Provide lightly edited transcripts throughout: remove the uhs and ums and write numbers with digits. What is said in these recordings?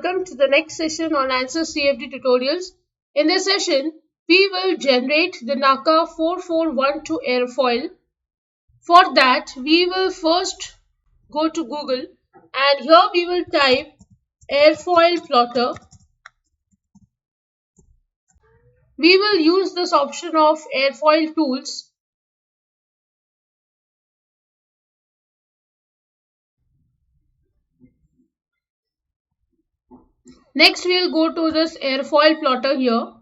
welcome to the next session on Answers CFD tutorials. In this session, we will generate the NACA 4412 airfoil. For that, we will first go to Google and here we will type airfoil plotter. We will use this option of airfoil tools. Next, we will go to this airfoil plotter here.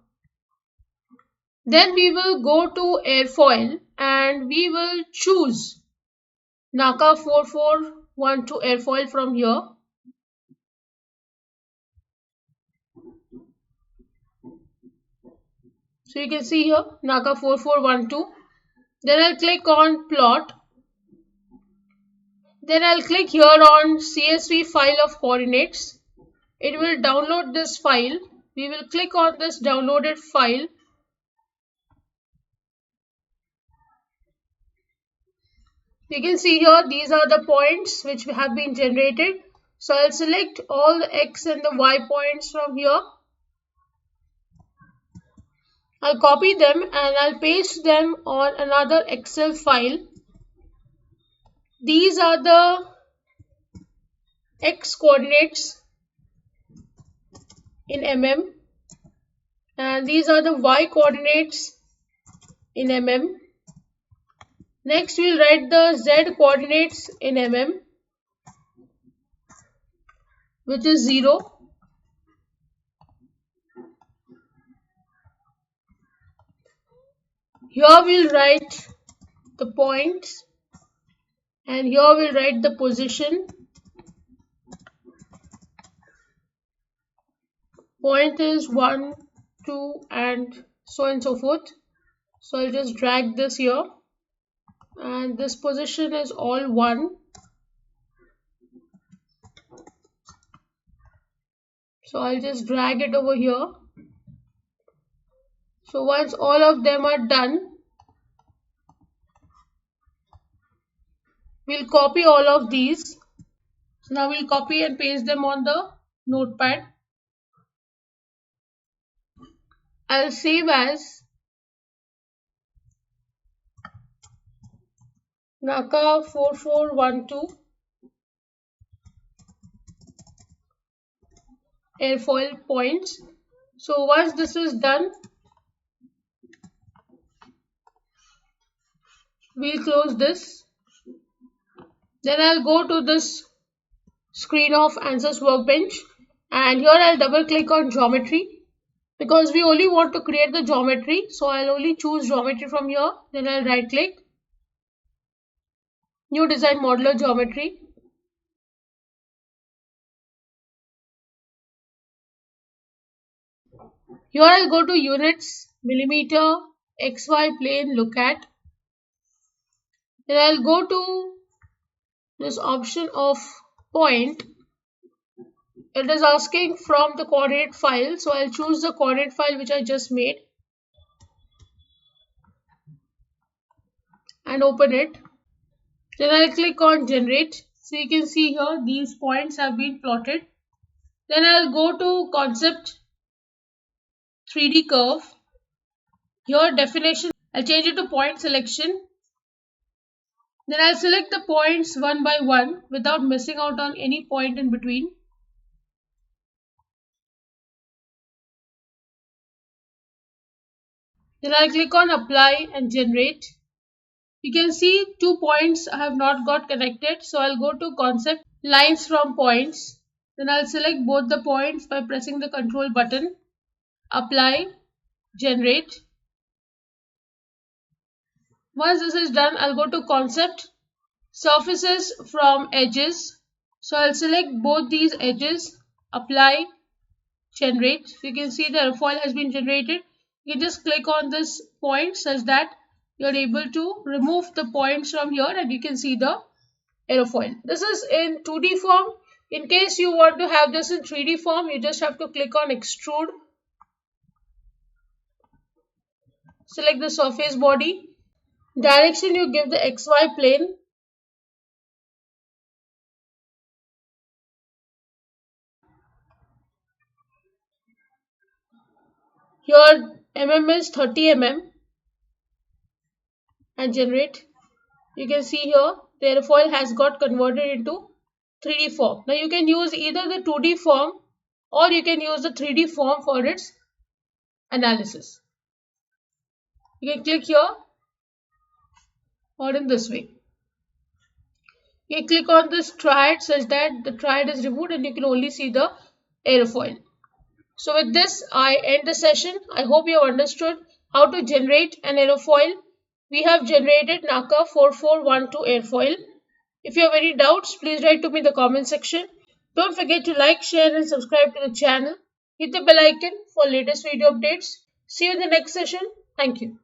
Then we will go to airfoil and we will choose NACA 4412 airfoil from here. So you can see here NACA 4412. Then I'll click on plot. Then I'll click here on CSV file of coordinates. It will download this file. We will click on this downloaded file. You can see here these are the points which have been generated. So I'll select all the X and the Y points from here. I'll copy them and I'll paste them on another Excel file. These are the X coordinates in mm and these are the Y coordinates in mm. Next we'll write the Z coordinates in mm, which is 0. Here we'll write the points and here we'll write the position. Point is 1, 2 and so on and so forth. So I'll just drag this here and this position is all 1. So I'll just drag it over here. So once all of them are done, we'll copy all of these. So now we'll copy and paste them on the notepad. I'll save as NACA 4412 airfoil points. So once this is done, we'll close this. Then I'll go to this screen of Answers Workbench and here I'll double click on geometry because we only want to create the geometry. So I'll only choose geometry from here. Then I'll right click, new design modular geometry. Here I'll go to units, millimeter, XY plane, look at. Then I'll go to this option of point. It is asking from the coordinate file. So I'll choose the coordinate file which I just made and open it. Then I'll click on generate. So you can see here these points have been plotted. Then I'll go to concept 3D curve. Here definition, I'll change it to point selection. Then I'll select the points one by one without missing out on any point in between. Then I'll click on apply and generate. You can see 2 points have not got connected. So I'll go to concept lines from points. Then I'll select both the points by pressing the control button. Apply, generate. Once this is done, I'll go to concept surfaces from edges. So I'll select both these edges, apply, generate. So you can see the airfoil has been generated. You just click on this point such that you're able to remove the points from here and you can see the airfoil. This is in 2D form. In case you want to have this in 3D form, you just have to click on extrude. Select the surface body. Direction you give the XY plane. Here is 30 and generate. You can see here the aerofoil has got converted into 3D form. Now you can use either the 2D form or you can use the 3D form for its analysis. You can click here or in this way. You can click on this triad such that the triad is removed and you can only see the aerofoil. So with this, I end the session. I hope you have understood how to generate an aerofoil. We have generated NACA 4412 airfoil. If you have any doubts, please write to me in the comment section. Don't forget to like, share and subscribe to the channel. Hit the bell icon for latest video updates. See you in the next session. Thank you.